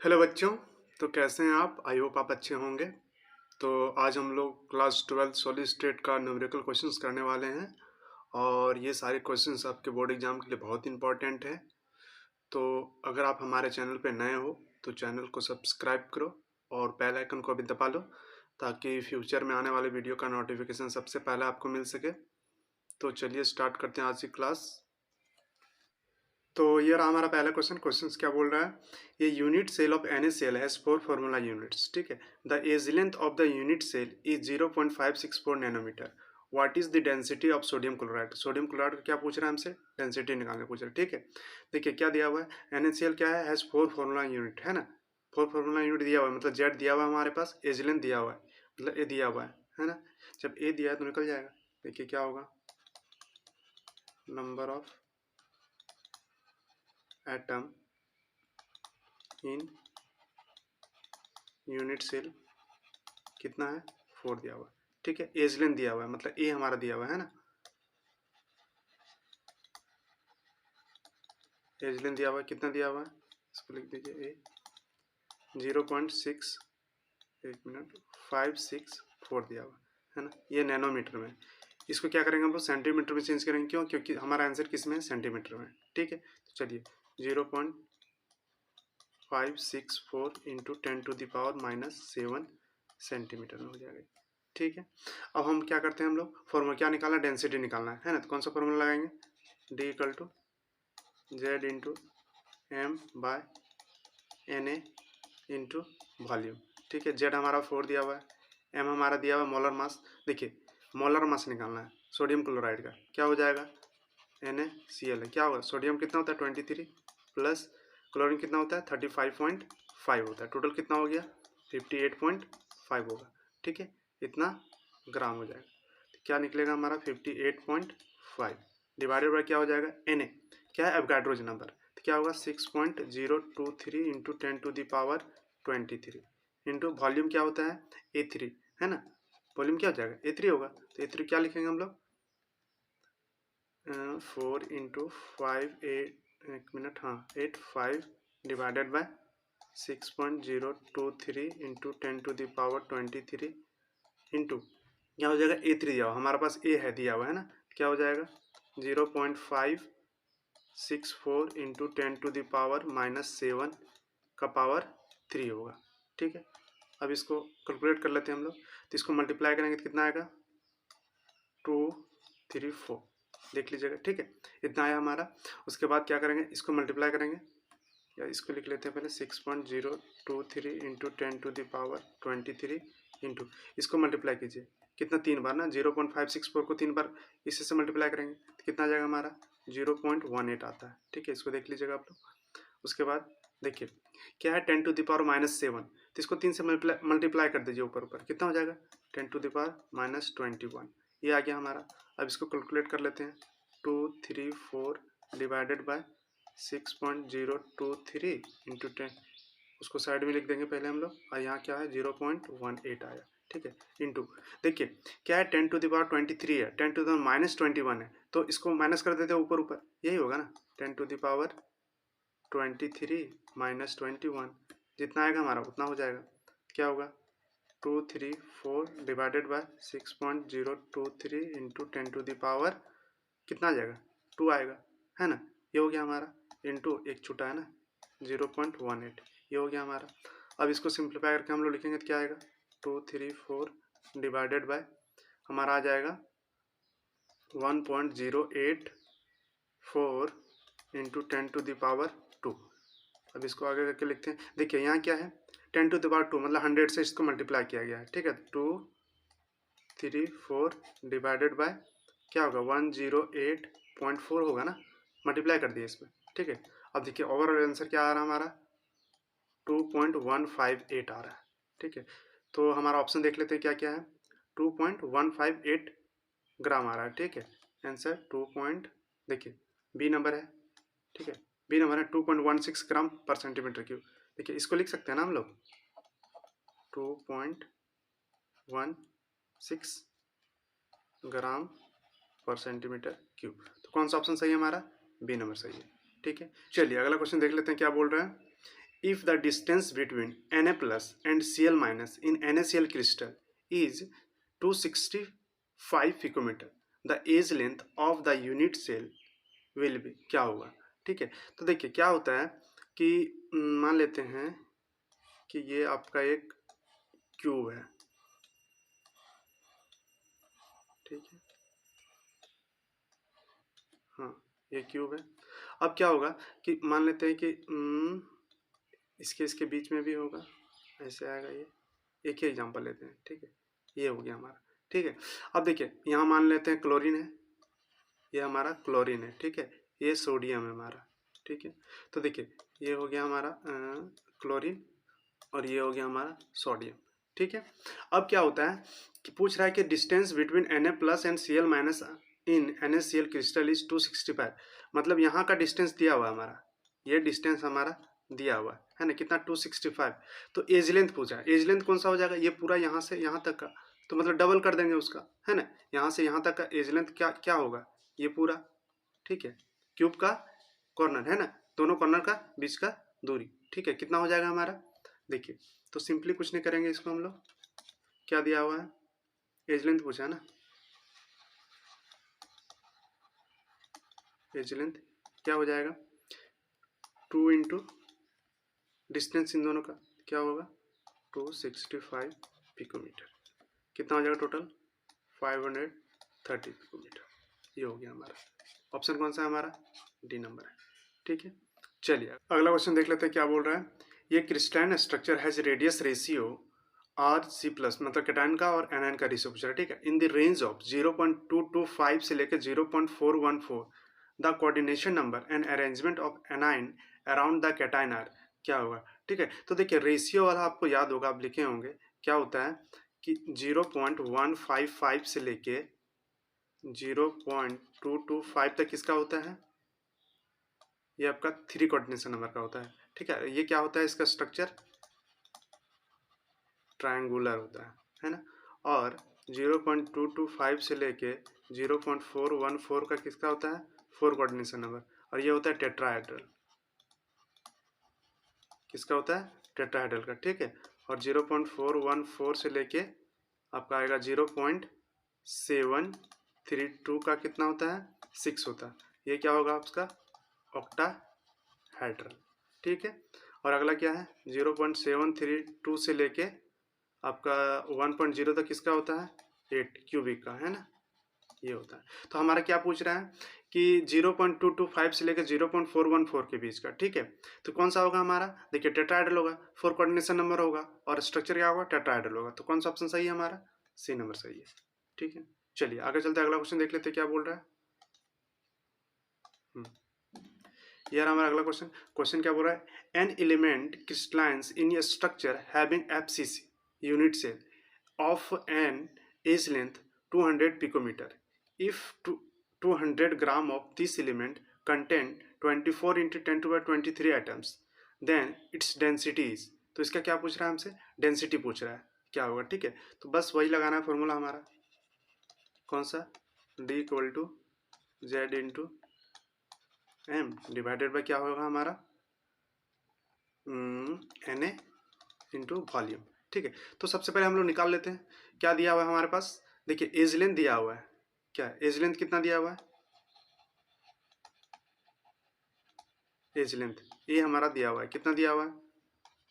Hello बच्चों। तो कैसे हैं आप? आई होप आप अच्छे होंगे। तो आज हम लोग क्लास 12 सॉलिड स्टेट का न्यूमेरिकल क्वेश्चंस करने वाले हैं और ये सारे क्वेश्चंस आपके बोर्ड एग्जाम के लिए बहुत इंपॉर्टेंट हैं। तो अगर आप हमारे चैनल पे नए हो तो चैनल को सब्सक्राइब करो और बेल आइकन को भी दबा लो ताकि फ्यूचर में आने वाले वीडियो का नोटिफिकेशन सबसे पहले आपको मिल सके। तो चलिए स्टार्ट करते हैं आज की क्लास। तो ये रहा हमारा पहला क्वेश्चन क्या बोल रहा है? ये unit cell of NaCl has 4 formula units. ठीक है। The edge length of the unit cell is 0.564 nanometre. What is the density of sodium chloride? Sodium chloride का क्या पूछ रहा है हमसे? डेंसिटी निकालने पूछ रहा है। ठीक है। देखिए क्या दिया हुआ है, NaCl क्या है, हैज 4 फार्मूला यूनिट, है ना। 4 फार्मूला यूनिट दिया हुआ है, मतलब जेड दिया हुआ है हमारे पास, एज लेंथ दिया हुआ है, मतलब ए दिया हुआ है ना। जब ए दिया है तो निकल जाएगा। देखिए क्या होगा, number of atom in unit cell कितना है, 4 दिया हुआ है। ठीक है। एज लेंथ दिया हुआ है, मतलब ए हमारा दिया हुआ है ना, एज लेंथ दिया हुआ है, कितना दिया हुआ है, इसको लिख दीजिए ए 0.6, एक मिनट, 564 दिया हुआ है ना। ये नैनोमीटर में, इसको क्या करेंगे हम लोग, सेंटीमीटर में चेंज करेंगे। क्यों? क्योंकि हमारा आंसर किस में है, सेंटीमीटर में। ठीक है। तो चलिए 0.564 इंटू 10⁻⁻7 सेंटीमीटर में हो जाएगा। ठीक है। अब हम क्या करते हैं, हम लोग फॉर्मूला क्या निकालना है, डेंसिटी निकालना है ना। तो कौन सा फॉर्मूला लगाएंगे, D equal to Z into M by N A into volume. ठीक है। जेड हमारा 4 दिया हुआ है, एम हमारा दिया हुआ है मोलर मास। देखिए मोलर मास निकालना है सोडियम क्लोराइड का, क्या हो जाएगा, NaCl है। क्या होगा, सोडियम कितना होता है 23 प्लस क्लोरीन कितना होता है 35.5 होता है। टोटल कितना हो गया 58.5 होगा। ठीक है। इतना ग्राम हो जाएगा। तो क्या निकलेगा हमारा 58.5 डिवाइडेड बाय क्या हो जाएगा, Na क्या है, एवोगाड्रोज नंबर। तो क्या होगा 6.023 इंटू 10⁻23 इंटू वॉल्यूम क्या होता है A3, है ना। वॉल्यूम क्या हो जाएगा A3 होगा। तो A3 क्या लिखेंगे हम लोग, 4 इंटू 5 एक मिनट, हाँ 85 डिवाइडेड बाय 6.023 इंटू 10⁻23 इंटू क्या हो जाएगा A3 दिया हुआ हमारे पास, ए है दिया हुआ है ना। क्या हो जाएगा 0.564 इंटू 10⁻⁻7 का पावर 3 होगा। ठीक है। अब इसको कैलकुलेट कर लेते हैं हम लोग। तो इसको मल्टीप्लाई करेंगे तो कितना आएगा 234, देख लीजिएगा। ठीक है। इतना आया हमारा। उसके बाद क्या करेंगे, इसको मल्टीप्लाई करेंगे, या इसको लिख लेते हैं पहले 6.023 इंटू 10⁻23 इंटू इसको मल्टीप्लाई कीजिए, कितना 3 बार ना, 0.564 को 3 बार इससे से मल्टीप्लाई करेंगे तो कितना आ जाएगा हमारा 0.18 आता है। ठीक है। इसको देख लीजिएगा आप लोग। उसके बाद देखिए क्या है 10⁻⁻7, तो इसको 3 से मल्टीप्लाई कर दीजिए ऊपर ऊपर, कितना हो जाएगा 10⁻⁻21, ये आ गया हमारा। अब इसको कैलकुलेट कर लेते हैं, 234 डिवाइडेड बाय 6.023 इंटू 10, उसको साइड में लिख देंगे पहले हम लोग, और यहाँ क्या है 0.18 आया। ठीक है। इंटू देखिए क्या है 10⁻23 है, 10⁻⁻21 है, तो इसको माइनस कर देते हैं ऊपर ऊपर, यही होगा ना, 10⁻23 माइनस 21, जितना आएगा हमारा उतना हो जाएगा। क्या होगा 234 डिवाइडेड बाय 6.023 इंटू 10⁻, कितना आ जाएगा 2 आएगा, है ना। ये हो गया हमारा, इंटू एक छूटा है ना 0.18, ये हो गया हमारा। अब इसको सिंप्लीफाई करके हम लोग लिखेंगे तो क्या आएगा 234 डिवाइडेड बाय हमारा आ जाएगा 1.084 इंटू 10⁻²। अब इसको आगे करके लिखते हैं। देखिए यहाँ क्या है 10⁻², मतलब 100 से इसको मल्टीप्लाई किया गया है। ठीक है। 234 डिवाइडेड बाय क्या होगा 108.4 होगा ना, मल्टीप्लाई कर दिए इसमें। ठीक है। अब देखिए ओवरऑल आंसर क्या आ रहा है हमारा 2.158 आ रहा है। ठीक है। तो हमारा ऑप्शन देख लेते हैं क्या क्या है, 2.158 ग्राम आ रहा है। ठीक है। आंसर 2 देखिए बी नंबर है। ठीक है। बी नंबर है 2.16 ग्राम पर सेंटीमीटर क्यूब। देखिए इसको लिख सकते हैं ना हम लोग 2.16 ग्राम पर सेंटीमीटर क्यूब। तो कौन सा ऑप्शन सही है हमारा, बी नंबर सही है। ठीक है। चलिए अगला क्वेश्चन देख लेते हैं क्या बोल रहे हैं। if the distance between Na plus and Cl minus in NaCl crystal is 265 picometer, the age length of the unit cell will be, क्या होगा? ठीक है, तो देखिए क्या होता है कि मान लेते हैं कि ये आपका एक क्यूब है, ठीक है, हाँ ये क्यूब है। अब क्या होगा कि मान लेते हैं कि इसके बीच में भी होगा, ऐसे आएगा ये, एक ही एग्जांपल लेते हैं, ठीक है, ये हो गया हमारा, ठीक है। अब देखिए यहाँ मान लेते हैं क्लोरीन है, ये हमारा क्लोरीन है, ठीक है, ये सोडियम है हमारा, ठीक है। तो देखिए ये हो गया हमारा क्लोरीन और ये हो गया हमारा सोडियम, ठीक है। अब क्या होता है कि पूछ रहा है कि distance between Na plus and Cl minus in NaCl crystal is 265, मतलब यहाँ का डिस्टेंस दिया हुआ है हमारा, ये डिस्टेंस हमारा दिया हुआ है ना, कितना 265। तो एज लेंथ पूछा है, एज लेंथ कौन सा हो जाएगा, ये पूरा यहाँ से यहाँ तक का, तो मतलब डबल कर देंगे उसका, है ना, यहाँ से यहाँ तक का एज लेंथ क्या क्या होगा, ये पूरा, ठीक है, क्यूब का कॉर्नर है ना, दोनों कॉर्नर का बीच का दूरी, ठीक है, कितना हो जाएगा हमारा। देखिए तो सिंपली कुछ नहीं करेंगे, इसको हम लोग क्या दिया हुआ है, एज लेंथ पूछा है ना, एज लेंथ क्या हो जाएगा 2 इंटू डिस्टेंस इन दोनों का क्या होगा 265 पिकोमीटर, कितना हो जाएगा टोटल 530 पिकोमीटर, ये हो गया हमारा। ऑप्शन कौन सा है हमारा, डी नंबर है, ठीक है। चलिए अगला क्वेश्चन देख लेते हैं क्या बोल रहा है। ये crystalline structure has radius ratio R C plus, मतलब कैटायन का और एनायन का रेशियो पूछ रहा है, ठीक है, इन द रेंज ऑफ 0.225 से लेकर 0.414, the coordination number and arrangement of anion around the cation are, क्या होगा, ठीक है। तो देखिए रेशियो वाला आपको याद होगा, आप लिखे होंगे, क्या होता है कि 0.155 से लेके 0.225 तक किसका होता है, ये आपका 3 कोऑर्डिनेशन नंबर का होता है, ठीक है। ये क्या होता है, इसका स्ट्रक्चर ट्रायंगुलर होता है ना, और 0.225 से लेके 0.414 का किसका होता है 4 कोऑर्डिनेशन नंबर, और ये होता है टेट्राहेड्रल, किसका होता है टेट्राहेड्रल का, ठीक है। और 0.414 से लेके आपका आएगा 0.732 का कितना होता है 6 होता है, ये क्या होगा आपका ऑक्टाहेड्रल, ठीक है। और अगला क्या है 0.732 से लेके आपका 1.0 तक किसका होता है 8 क्यूबिक का, है ना, ये होता है। तो हमारा क्या पूछ रहा है कि 0.225 से लेकर 0.414 के बीच का, ठीक है। तो कौन सा होगा हमारा, देखिए टेट्राहेड्रल होगा, 4 कोऑर्डिनेशन नंबर होगा और स्ट्रक्चर क्या होगा टेट्राहेड्रल होगा, तो कौन सा ऑप्शन सही है हमारा, सी नंबर सही है, ठीक है। चलिए आगे चलते हैं, अगला क्वेश्चन देख लेते हैं क्या बोल रहा है। यार हमारा अगला क्वेश्चन, क्वेश्चन क्या बोल रहा है, an element crystallises in a structure having FCC unit cell of an age length 200 picometer. If 200 gram of this element contain 24 into 10 to the 23 atoms, then its density is, तो इसका क्या पूछ रहा है हमसे, डेंसिटी पूछ रहा है, क्या होगा, ठीक है। तो बस वही लगाना है फॉर्मूला हमारा, कौन सा, D equal to Z into M divided by क्या होगा हमारा Na इंटू वॉल्यूम, ठीक है। तो सबसे पहले हम लोग निकाल लेते हैं क्या दिया हुआ है हमारे पास, देखिए एज लेंथ दिया हुआ है, क्या एज लेंथ कितना दिया हुआ है, एज लेंथ ये हमारा दिया हुआ है, कितना दिया हुआ है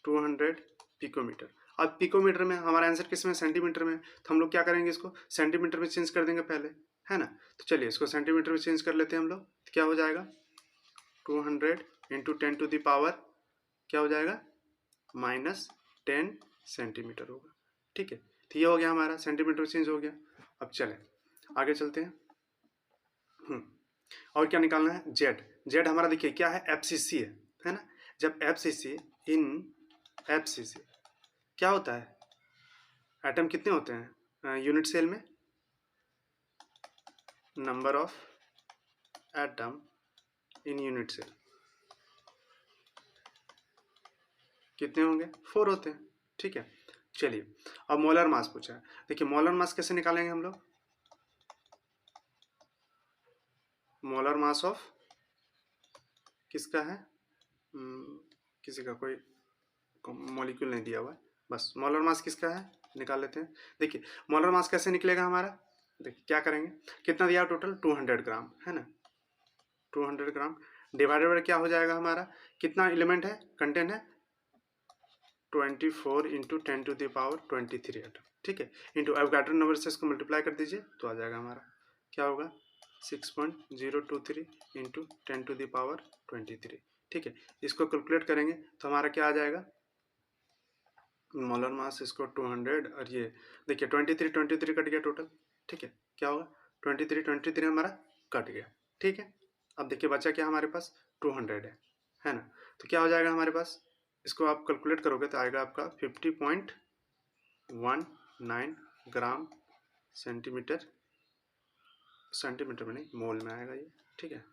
200 पिकोमीटर। अब पिकोमीटर में हमारा आंसर किस में सेंटीमीटर में, तो हम लोग क्या करेंगे इसको सेंटीमीटर में चेंज कर देंगे पहले, है ना। तो चलिए इसको सेंटीमीटर में चेंज कर लेते हैं हम लोग, तो क्या हो जाएगा 200 इंटू 10 टू द पावर क्या हो जाएगा -10 सेंटीमीटर होगा, ठीक है। तो ये हो गया हमारा सेंटीमीटर चेंज हो गया। अब चलें आगे चलते हैं, और क्या निकालना है जेड, जेड हमारा देखिए क्या है एफसीसी है ना। जब एफसीसी इन एफसीसी क्या होता है, एटम कितने होते हैं यूनिट सेल में, number of atom in unit cell कितने होंगे 4 होते हैं, ठीक है। चलिए अब मोलर मास पूछा है, देखिए मोलर मास कैसे निकालेंगे हम लोग, मोलर मास ऑफ किसका है किसी का कोई मॉलिक्यूल नहीं दिया हुआ है, बस मोलर मास किसका है निकाल लेते हैं। देखिए मोलर मास कैसे निकलेगा हमारा, देखिए क्या करेंगे, कितना दिया टोटल 200 ग्राम है ना, 200 ग्राम डिवाइडेड बाय क्या हो जाएगा हमारा, कितना एलिमेंट है कंटेंट है 24 इंटू 10⁻23 एटम, ठीक है, इंटू एवोगाड्रो नंबर से इसको मल्टीप्लाई कर दीजिए तो आ जाएगा हमारा क्या होगा 6.023 इंटू 10⁻23, ठीक है। इसको कैलकुलेट करेंगे तो हमारा क्या आ जाएगा मोलर मास, इसको 200 और ये देखिए 23 कट गया टोटल, ठीक है, क्या होगा 23 हमारा कट गया, ठीक है। अब देखिए बचा क्या हमारे पास 200 है ना, तो क्या हो जाएगा हमारे पास, इसको आप कैलकुलेट करोगे तो आएगा आपका 50.19 ग्राम सेंटीमीटर में नहीं मोल में आएगा ये, ठीक है,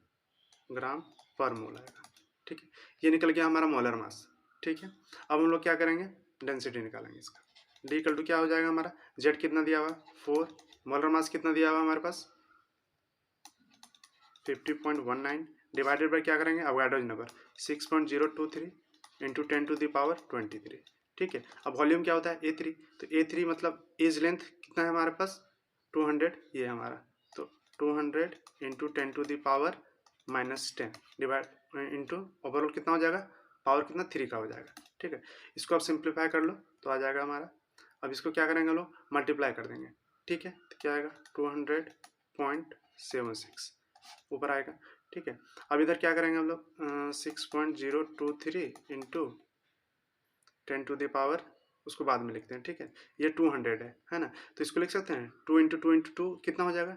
ग्राम पर मोल आएगा, ठीक है। ये निकल गया हमारा मोलर मास, ठीक है। अब हम लोग क्या करेंगे डेंसिटी निकालेंगे इसका, डी इक्वल टू क्या हो जाएगा हमारा, जेड कितना दिया हुआ 4, मोलर मास कितना दिया हुआ हमारे पास 50.19 डिवाइडेड बाय क्या करेंगे अवोगाड्रो नंबर 6.023 इंटू 10⁻23, ठीक है। अब वॉल्यूम क्या होता है A3, तो A3 मतलब एज लेंथ कितना है हमारे पास 200, ये हमारा, तो 200 इंटू 10⁻−10 डिवाइड इंटू ओवरऑल कितना हो जाएगा, पावर कितना 3 का हो जाएगा, ठीक है। इसको आप सिंप्लीफाई कर लो तो आ जाएगा हमारा, अब इसको क्या करेंगे लोग मल्टीप्लाई कर देंगे, ठीक है, तो क्या आएगा 200.76 ऊपर आएगा, ठीक है। अब इधर क्या करेंगे हम लोग 6.023 इंटू 10⁻, उसको बाद में लिखते हैं, ठीक है, ये 200 है ना, तो इसको लिख सकते हैं 2 इंटू 2 इंटू 2 कितना हो जाएगा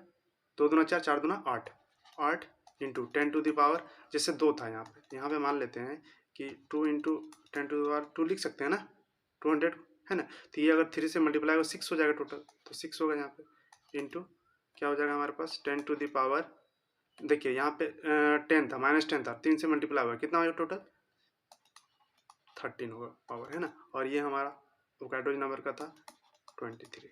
2 दूना 4, 4 दूना 8, 8 इंटू 10⁻, जैसे 2 था यहाँ पे मान लेते हैं कि 2 इंटू 10⁻2 लिख सकते हैं ना 200 है ना, तो ये अगर 3 से मल्टीप्लाई हो 6 हो जाएगा टोटल, तो 6 होगा यहाँ पे इंटू क्या हो जाएगा हमारे पास 10⁻, देखिए यहाँ पे 10 था -10 था, 3 से मल्टीप्लाई हुआ कितना होगा टोटल 13 होगा पावर है ना, और ये हमारा एवोगाड्रो नंबर का था 23।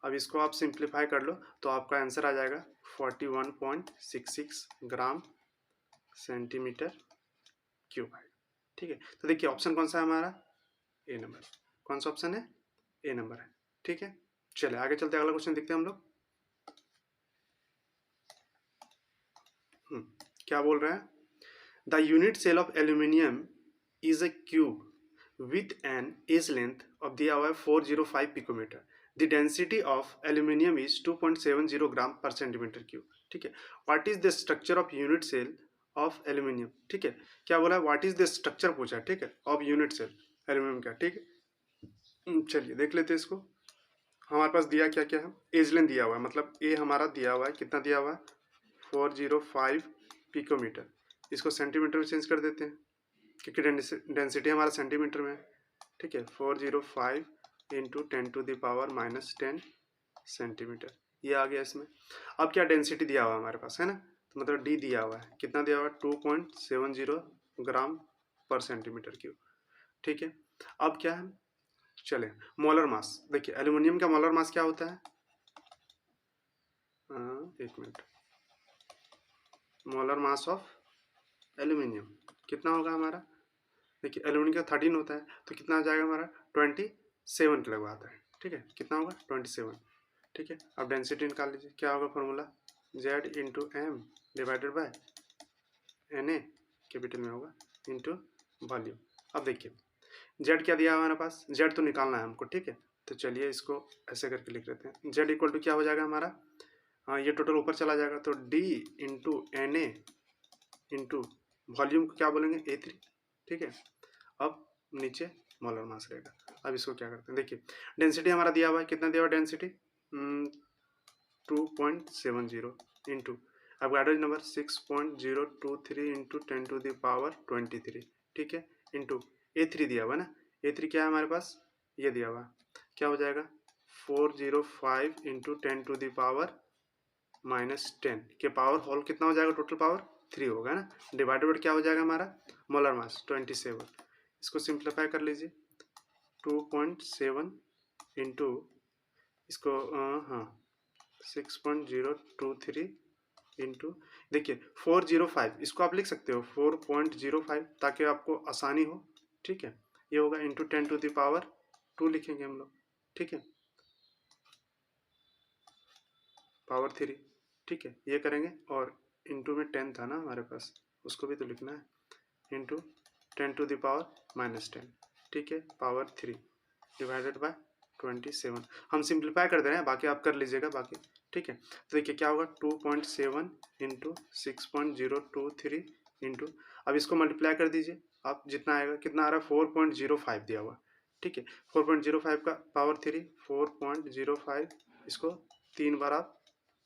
अब इसको आप सिंप्लीफाई कर लो तो आपका आंसर आ जाएगा 41.66 ग्राम सेंटीमीटर क्यूब है, ठीक है। तो देखिए ऑप्शन कौन सा है हमारा ए नंबर, कौन सा ऑप्शन है ए नंबर है, ठीक है। चलिए आगे चलते अगला क्वेश्चन देखते हैं हम लोग, क्या बोल रहे हैं, the unit cell of aluminium is a cube with an edge length of the above 405 picometer. The density of aluminium is 2.70 gram per centimeter cube. ठीक है, what is the structure of unit cell of aluminium, ठीक है, क्या बोला है what is the structure पूछा है, ठीक है, of unit cell aluminium का, ठीक है। चलिए देख लेते हैं इसको, हमारे पास दिया क्या क्या है, एज लेंथ दिया हुआ है, मतलब ए हमारा दिया हुआ है, कितना दिया हुआ है 405 पिकोमीटर, इसको सेंटीमीटर में चेंज कर देते हैं क्योंकि डेंसिटी हमारा सेंटीमीटर में है, ठीक है, 405 इंटू 10⁻−10 सेंटीमीटर, ये आ गया इसमें। अब क्या डेंसिटी दिया हुआ है हमारे पास है ना, तो मतलब डी दिया हुआ है, कितना दिया हुआ है 2.70 ग्राम पर सेंटीमीटर क्यूब, ठीक है। अब क्या है चले मोलर मास, देखिए एल्यूमिनियम का मोलर मास क्या होता है, एक minute, molar mass of aluminium कितना होगा हमारा, देखिए एल्यूमिनियम का 13 होता है तो कितना आ जाएगा हमारा 27 के लगभग आता है, ठीक है, कितना होगा 27, ठीक है। अब डेंसिटी निकाल लीजिए, क्या होगा formula Z into M divided by Na, capital में होगा इंटू वॉल्यूम। अब देखिए Z क्या दिया हुआ हमारे पास, Z तो निकालना है हमको, ठीक है, तो चलिए इसको ऐसे करके लिख लेते हैं, Z इक्वल टू क्या हो जाएगा हमारा, हाँ ये टोटल ऊपर चला जाएगा तो D into Na into volume को क्या बोलेंगे A3, ठीक है। अब नीचे मोलर मास रहेगा, अब इसको क्या करते हैं, देखिए डेंसिटी हमारा दिया हुआ है, कितना दिया हुआ density 2.70 into Avogadro number 6.023 into 10⁻23, ठीक है, इंटू A3 दिया हुआ है ना, A3 क्या है हमारे पास ये दिया हुआ, क्या हो जाएगा 405 इंटू 10⁻−10 के पावर होल कितना हो जाएगा टोटल पावर 3 होगा ना, डिवाइडेड बाय क्या हो जाएगा हमारा मोलर मास 27, इसको सिंप्लीफाई कर लीजिए 2.7 इंटू इसको हाँ 6.023 इंटू देखिए 405, इसको आप लिख सकते हो 4.05 ताकि आपको आसानी हो, ठीक है, ये होगा इंटू 10 टू द पावर 2 लिखेंगे हम लोग, ठीक है, पावर 3, ठीक है, ये करेंगे। और इंटू में 10 था ना हमारे पास, उसको भी तो लिखना है, इंटू 10 टू द पावर -10, ठीक है, पावर 3 डिवाइडेड बाय 27। हम सिंप्लीफाई कर दे रहे हैं, बाकी आप कर लीजिएगा बाकी, ठीक है। तो देखिए क्या होगा 2.7 इंटू 6.023 इंटू, अब इसको मल्टीप्लाई कर दीजिए आप, जितना आएगा, कितना आ रहा है 4.05 दिया हुआ, ठीक है, 4.05 का पावर 3 4.05, इसको 3 बार आप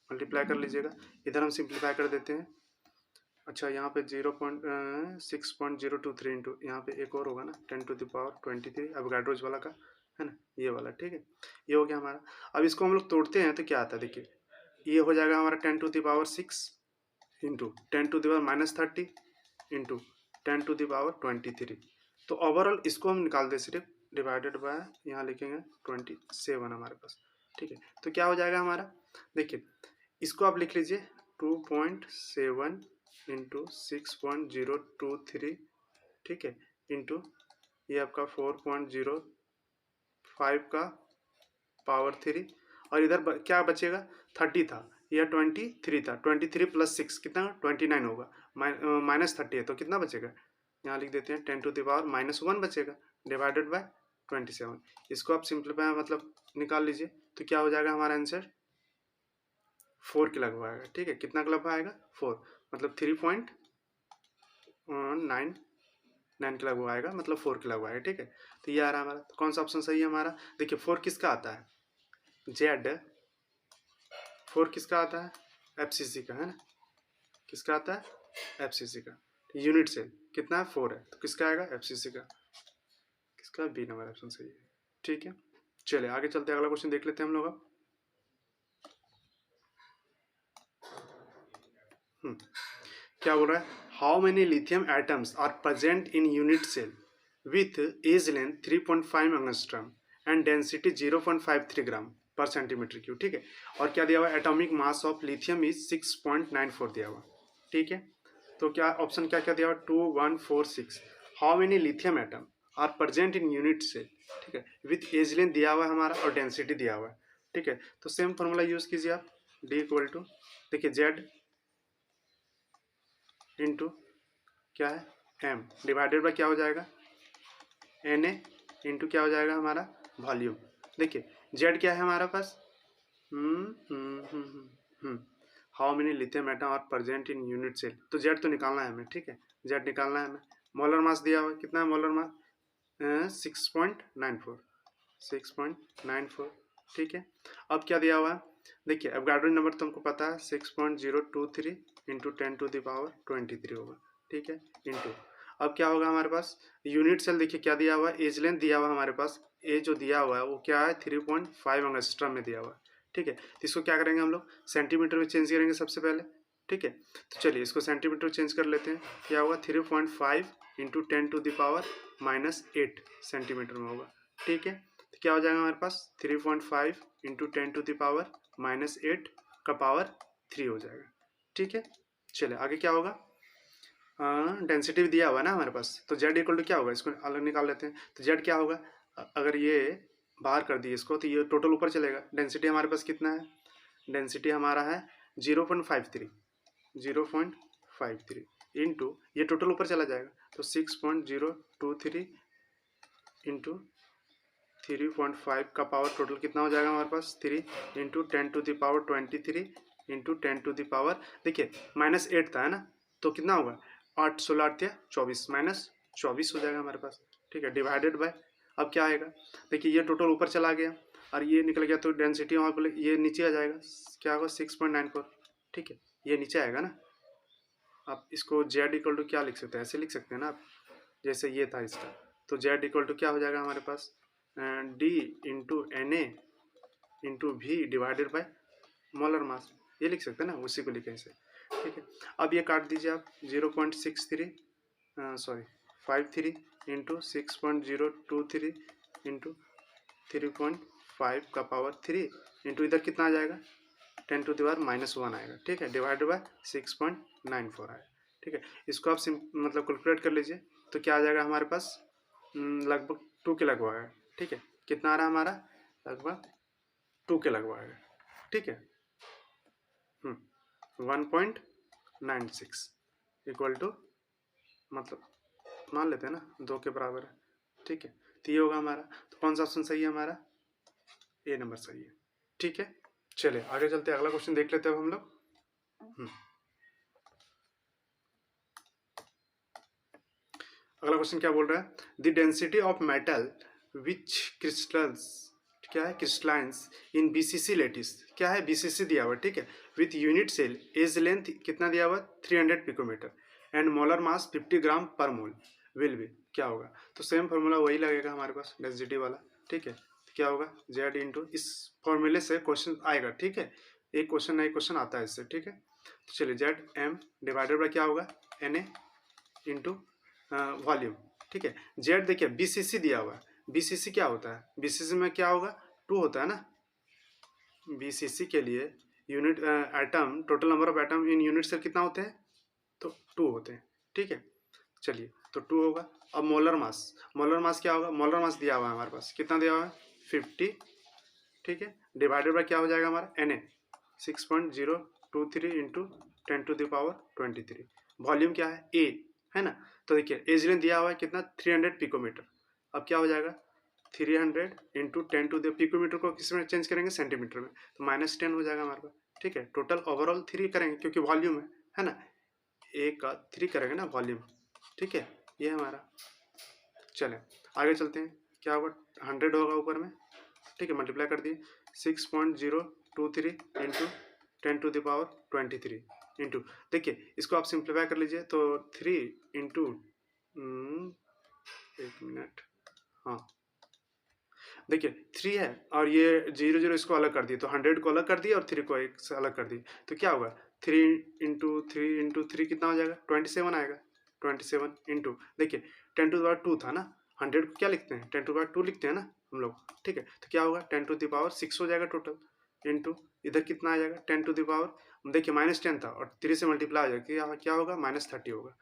मल्टीप्लाई कर लीजिएगा। इधर हम सिंप्लीफाई कर देते हैं। अच्छा यहाँ पे 6.023 इंटू, यहाँ पे एक और होगा ना 10 टू द पावर 23 अवोगाड्रोज वाला का, है ना, ये वाला, ठीक है, ये हो गया हमारा। अब इसको हम लोग तोड़ते हैं तो क्या आता है, देखिए ये हो जाएगा हमारा 10 to the power 6 into 10 to the power -30 into 10 to the power 23। तो ओवरऑल इसको हम निकाल दें सिर्फ, डिवाइडेड बाय यहाँ लिखेंगे 27 हमारे पास, ठीक है। तो क्या हो जाएगा हमारा, देखिए इसको आप लिख लीजिए 2.7 इंटू 6.023, ठीक है, इंटू ये आपका 4.05 का पावर 3, और इधर क्या बचेगा 30 था, यह 23 था, 23 प्लस 6 कितना 29 होगा, -30 है तो कितना बचेगा, यहाँ लिख देते हैं 10 टू द पावर -1 बचेगा, डिवाइडेड बाय 27। इसको आप सिंप्लीफाई मतलब निकाल लीजिए, तो क्या हो जाएगा हमारा आंसर 4 के लगभग आएगा, ठीक है, कितना के लगभग आएगा 4, मतलब 3.9 के लगभग आएगा, मतलब 4 के लगभग आएगा, ठीक है। तो ये आ रहा है हमारा, तो कौन सा ऑप्शन सही है हमारा, देखिए 4 किसका आता है, जेड 4 किसका आता है, एफसीसी का, है ना, किसका आता है, एफसीसी का, यूनिट सेल कितना है 4 है, तो किसका आएगा एफसीसी का, किसका बी नंबर ऑप्शन सही है, ठीक है। चलिए आगे चलते हैं, अगला क्वेश्चन देख लेते हैं हम लोग अब। क्या बोल रहा है, how many lithium atoms are present in unit cell with edge length 3.5 angstrom and density 0.53 gram per centimetre cube, ठीक है। और क्या दिया हुआ, atomic mass of lithium is 6.94 दिया हुआ, ठीक है। तो क्या ऑप्शन क्या क्या दिया हुआ 2 1 4 6, how many lithium atom are present in unit cell, ठीक है, विथ एज लेंथ दिया हुआ है हमारा और डेंसिटी दिया हुआ है, ठीक है। तो सेम फॉर्मूला यूज कीजिए आप, डी इक्वल टू, देखिए जेड इंटू क्या है एम डिवाइडेड बाय क्या हो जाएगा एन ए इंटू क्या हो जाएगा हमारा वॉल्यूम। देखिए जेड क्या है हमारा पास, how many lithium atom are present in unit cell, तो जेड तो निकालना है हमें, ठीक है, जेड निकालना है हमें। मोलर मास दिया हुआ है, कितना है मोलर मास 6.94, ठीक है। अब क्या दिया हुआ है, देखिए एवोगाड्रो नंबर तो हमको पता है 6.023 इंटू 10 टू द पावर 23 होगा, ठीक है, इंटू अब क्या होगा हमारे पास यूनिट सेल, देखिए क्या दिया हुआ है एज लेंथ दिया हुआ है हमारे पास, ए जो दिया हुआ है वो क्या है 3.5 एंगस्ट्रॉम में दिया हुआ है, ठीक है। तो इसको क्या करेंगे हम लोग सेंटीमीटर में चेंज करेंगे सबसे पहले, ठीक है। तो चलिए इसको सेंटीमीटर चेंज कर लेते हैं, क्या होगा 3.5 into 10 to the power -8 centimetre में होगा, ठीक है। तो क्या हो जाएगा हमारे पास 3.5 इंटू 10 टू द पावर -8 का पावर 3 हो जाएगा, ठीक है। चलिए आगे क्या होगा, डेंसिटी भी दिया हुआ है ना हमारे पास, तो जेड इक्वल टू क्या होगा, इसको अलग निकाल लेते हैं। तो जेड क्या होगा, अगर ये बाहर कर दिए इसको तो ये टोटल ऊपर चलेगा, डेंसिटी हमारे पास कितना है, डेंसिटी हमारा है 0.53 इंटू ये टोटल ऊपर चला जाएगा, तो 6.023 इंटू 3.5 का पावर टोटल कितना हो जाएगा हमारे पास 3 into 10 to the power 23 into 10 to the power, देखिए -8 था है ना, तो कितना होगा 8 16 8 24 -24 हो जाएगा हमारे पास, ठीक है, डिवाइडेड बाय अब क्या आएगा, देखिए ये टोटल ऊपर चला गया और ये निकल गया, तो डेंसिटी वहाँ पर ये नीचे आ जाएगा, क्या होगा 6.94, ठीक है, ये नीचे आएगा ना। आप इसको जेड इक्वल टू क्या लिख सकते हैं, ऐसे लिख सकते हैं ना आप, जैसे ये था इसका, तो जेड इक्वल टू क्या हो जाएगा हमारे पास D into N A into V divided by molar mass, ये लिख सकते हैं ना, उसी को लिखें इसे, ठीक है। अब ये काट दीजिए आप 53 इंटू 6.023 इंटू 3.5 का पावर 3 इंटू इधर कितना आ जाएगा 10 टू द पावर -1 आएगा, ठीक है, डिवाइडेड बाय 6.94 आएगा, ठीक है। इसको आप मतलब कैलकुलेट कर लीजिए, तो क्या आ जाएगा हमारे पास लगभग 2 के लगभग है, ठीक है। कितना आ रहा है हमारा, लगभग 2 के लगभग है, ठीक है। 1.96 इक्वल टू, मतलब मान लेते हैं ना 2 के बराबर है, ठीक है। तो ये होगा हमारा, तो कौन सा ऑप्शन सही है हमारा, ए नंबर सही है, ठीक है। चलिए आगे चलते हैं, अगला क्वेश्चन देख लेते हैं हम लोग। अगला क्वेश्चन क्या बोल रहा है, the density of metal which crystals, क्या है, क्रिस्टलाइंस इन बीसीसी लेटिस, क्या है, बीसीसी दिया हुआ, ठीक है, with unit cell edge length कितना दिया हुआ, 300 picometre and molar mass 50 gram per mole will be, क्या होगा। तो सेम फॉर्मूला वही लगेगा हमारे पास डेंसिटी वाला, ठीक है। तो क्या होगा, जेड इंटू, इस फॉर्मूले से क्वेश्चन आएगा, ठीक है। एक क्वेश्चन नई क्वेश्चन आता है इससे, ठीक है। तो चलिए जेड एम डिवाइडेड बाय क्या होगा, एन ए इंटू वॉल्यूम, ठीक है। जेड देखिए बीसीसी दिया हुआ है, बीसीसी क्या होता है, बीसीसी में क्या होगा, 2 होता है ना। बीसीसी के लिए unit atom, total number of atom in unit cell कितना होते हैं, तो 2 होते हैं, ठीक है। चलिए तो 2 होगा। अब मोलर मास, मोलर मास क्या होगा, मोलर मास दिया हुआ है हमारे पास, कितना दिया हुआ है, 50, ठीक है, डिवाइडेड बाय क्या हो जाएगा हमारा, एन ए 6.023 इंटू 10⁻23। वॉल्यूम क्या है, ए है ना। तो देखिए एज लेंथ दिया हुआ है कितना, 300 पिकोमीटर। अब क्या हो जाएगा, 300 इंटू 10 पिकोमीटर को किस में चेंज करेंगे, सेंटीमीटर में, तो -10 हो जाएगा हमारे पास, ठीक है। टोटल ओवरऑल 3 करेंगे क्योंकि वॉल्यूम है ना, ए का 3 करेंगे ना वॉल्यूम, ठीक है। ये हमारा, चले आगे चलते हैं, क्या होगा, 100 होगा ऊपर में, ठीक है, मल्टीप्लाई कर दिए, 6.023 इंटू 10⁻23 इंटू, देखिए इसको आप सिंप्लीफाई कर लीजिए, तो 3 इंटू, एक मिनट, हाँ देखिए 3 है और ये 0 0 इसको अलग कर दिए, तो 100 को अलग कर दिए और 3 को एक से अलग कर दिए, तो क्या होगा, 3 इंटू 3 कितना हो जाएगा, 27 आएगा। 27 इंटू, देखिए 10⁻2 था ना, 100 को क्या लिखते हैं, 10⁻2 लिखते हैं ना हम लोग, ठीक है। तो क्या होगा, 10⁻6 हो जाएगा टोटल, इंटू इधर कितना आ जाएगा, 10⁻, देखिए -10 था और 3 से मल्टीप्लाई हो जाएगा, क्या होगा, -30 होगा,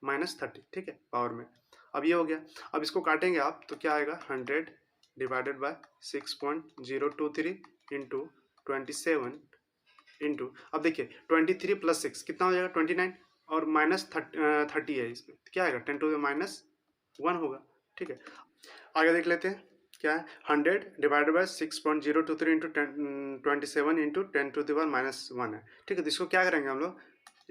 -30, ठीक है, पावर में। अब ये हो गया, अब इसको काटेंगे आप तो क्या आएगा, 100 डिवाइडेड बाय 6.023 इंटू 27 इंटू, अब देखिए 23 + 6 कितना हो जाएगा, 29 और -30 है इसमें, तो क्या आएगा, 10⁻1 होगा, ठीक है। आगे देख लेते हैं क्या है, 100 डिवाइडेड बाय 6.023 इंटू 27 इंटू 10⁻1 है, ठीक है। तो इसको क्या करेंगे हम लोग,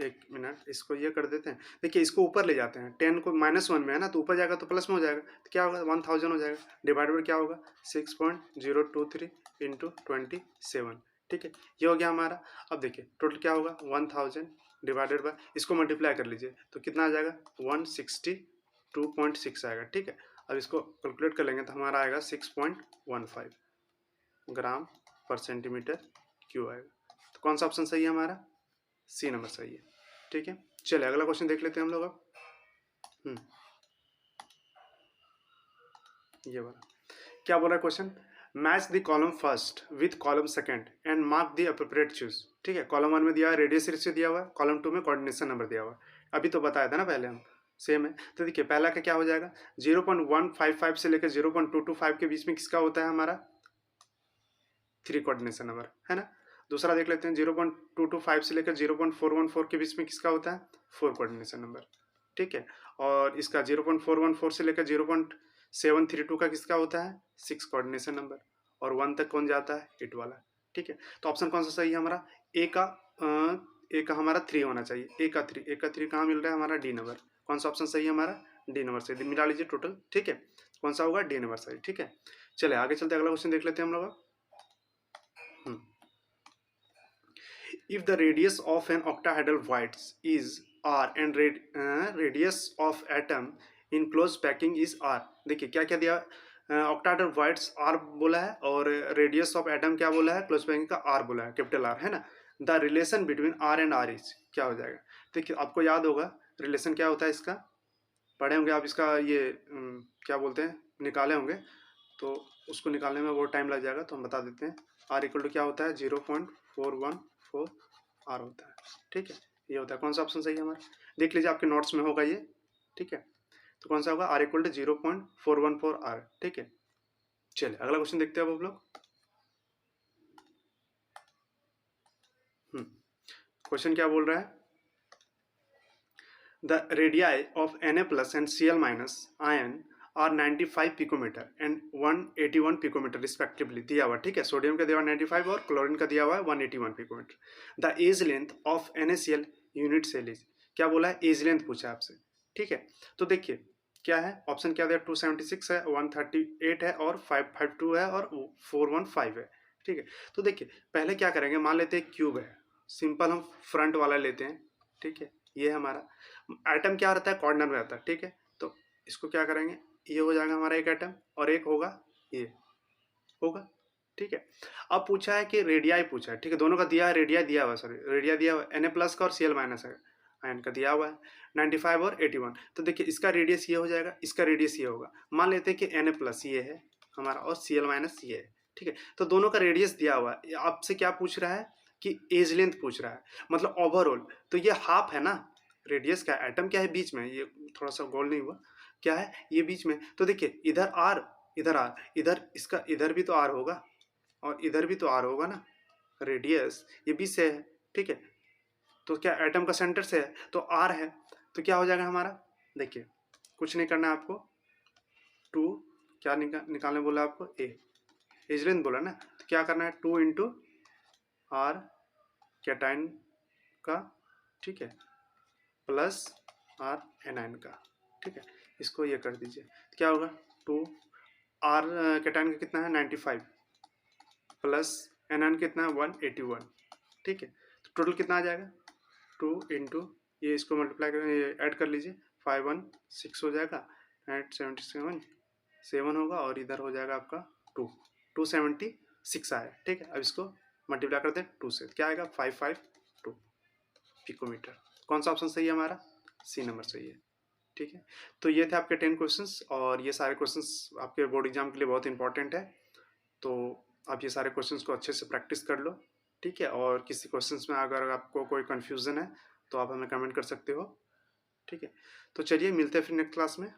एक मिनट, इसको ये कर देते हैं, देखिए इसको ऊपर ले जाते हैं, 10 को -1 में है ना, तो ऊपर जाएगा तो प्लस में हो जाएगा, तो क्या होगा, 1000 हो जाएगा, डिवाइड बाय क्या होगा, 6.023 इंटू 27, ठीक है, ये हो गया हमारा। अब देखिए टोटल क्या होगा, 1000 डिवाइडेड बाय, इसको मल्टीप्लाई कर लीजिए तो कितना आ जाएगा, 162.6 आएगा, ठीक है। अब इसको कैलकुलेट कर लेंगे तो हमारा आएगा 6.15 ग्राम पर सेंटीमीटर क्यूब आएगा। तो कौन सा ऑप्शन सही है हमारा, सी नंबर सही है, ठीक है। चलिए अगला क्वेश्चन देख लेते हैं हम लोग अब। ये वाला क्या बोल रहा है question, match the column first with column second and mark the appropriate choose, ठीक है। कॉलम 1 में दिया है रेडियस रेशियो दिया हुआ है, कॉलम 2 में कोऑर्डिनेशन नंबर दिया हुआ है, अभी तो बताया था ना पहले हम, सेम है। तो देखिए पहला का क्या हो जाएगा, 0.155 से लेकर 0.225 के बीच में किसका होता है हमारा, 3 कोऑर्डिनेशन नंबर है ना। दूसरा देख लेते हैं, 0.225 से लेकर 0.414 के बीच में किसका होता है, 4 कोऑर्डिनेशन नंबर, ठीक है। और इसका 0.414 से लेकर 0.732 का किसका होता है, 6 कोऑर्डिनेशन नंबर, और 1 तक कौन जाता है, 8 वाला, ठीक है। तो ऑप्शन कौन सा सही है हमारा, ए का हमारा 3 होना चाहिए, ए का 3 कहाँ मिल रहा है हमारा, डी नंबर, कौन सा ऑप्शन सही है हमारा, डी नंबर सही, मिला लीजिए टोटल, ठीक है, कौन सा होगा, डी नंबर सही, ठीक है। चलिए आगे चलते अगला क्वेश्चन देख लेते हैं हम लोग। If the radius of an octahedral void is r and radius of atom in closed packing is r, देखिए क्या क्या दिया, ऑक्टाहेड्रल वॉइड्स r बोला है और रेडियस ऑफ एटम क्या बोला है, क्लोज पैकिंग का r बोला है, कैपिटल R है ना। The relation between r and r is, क्या हो जाएगा, देखिए आपको याद होगा रिलेशन क्या होता है इसका, पढ़े होंगे आप इसका, ये क्या बोलते हैं, निकाले होंगे, तो उसको निकालने में बहुत टाइम लग जाएगा, तो हम बता देते हैं। r इक्वल टू क्या होता है, 0.414 r होता है, ठीक है। ये होता है, कौन सा ऑप्शन सही है हमारा, देख लीजिए आपके नोट्स में होगा ये, ठीक है। तो कौन सा होगा, आर इक्वल टू 0.414 आर। ठीक है, चलिए अगला क्वेश्चन देखते हैं अब आप लोग। क्वेश्चन क्या बोल रहा है, the radii of Na plus and Cl minus ion are 95 picometre and 181 picometre respectively, दिया हुआ। ठीक है, सोडियम का दिया हुआ 95 और क्लोरीन का दिया हुआ है 181 picometre. The edge length of NaCl unit cell is, क्या बोला है, एज लेंथ पूछा है आपसे। ठीक है, तो देखिए क्या है, ऑप्शन क्या दिया, 276 है, 138 है और 552 है और 415 है। ठीक है, तो देखिए पहले क्या करेंगे, मान लेते हैं क्यूब है, सिंपल हम फ्रंट वाला लेते हैं। ठीक है, ये हमारा आइटम क्या रहता है, कॉर्नर में रहता है। ठीक है, तो इसको क्या करेंगे, ये हो जाएगा हमारा एक आइटम और एक होगा ये होगा। ठीक है, अब पूछा है कि रेडियाई पूछा है। ठीक है, दोनों का दिया है, रेडिया दिया हुआ, सॉरी रेडिया दिया हुआ है, Na प्लस का और Cl माइनस है, आयन का दिया हुआ है 95 और 81। तो देखिए इसका रेडियस ये हो जाएगा, इसका रेडियस ये होगा। मान लेते हैं कि Na प्लस ये है हमारा और Cl माइनस ये है। ठीक है, तो दोनों का रेडियस दिया हुआ है। आपसे क्या पूछ रहा है कि एज लेंथ पूछ रहा है, मतलब ओवरऑल। तो ये हाफ है ना, रेडियस का एटम क्या है बीच में, ये थोड़ा सा गोल नहीं हुआ, क्या है ये बीच में। तो देखिए इधर आर, इधर आर, इधर इसका इधर भी तो आर होगा और इधर भी तो आर होगा ना, रेडियस ये बीच से है। ठीक है, तो क्या एटम का सेंटर से है तो आर है, तो क्या हो जाएगा हमारा, देखिए कुछ नहीं करना है आपको, 2 क्या निकालने बोला आपको, एज लेंथ बोला ना, तो क्या करना है 2 इंटू आर कैटाइन का, ठीक है, प्लस आर एनाइन का। ठीक है, इसको ये कर दीजिए, तो क्या होगा 2 आर कैटाइन का कितना है 95 प्लस एनाइन कितना है 181। ठीक है, तो टोटल कितना आ जाएगा 2 इंटू ये, इसको मल्टीप्लाई कर ऐड कर लीजिए, 516 हो जाएगा, 877 होगा और इधर हो जाएगा आपका 276 आया। ठीक है, अब इसको मल्टीप्लाई करते हैं 2 से, क्या आएगा 552 पिकोमीटर। कौन सा ऑप्शन सही है हमारा, सी नंबर सही है। ठीक है, तो ये थे आपके 10 क्वेश्चंस और ये सारे क्वेश्चंस आपके बोर्ड एग्जाम के लिए बहुत इंपॉर्टेंट है। तो आप ये सारे क्वेश्चंस को अच्छे से प्रैक्टिस कर लो। ठीक है, और किसी क्वेश्चंस में अगर आपको कोई कन्फ्यूज़न है तो आप हमें कमेंट कर सकते हो। ठीक है, तो चलिए मिलते हैं फिर नेक्स्ट क्लास में।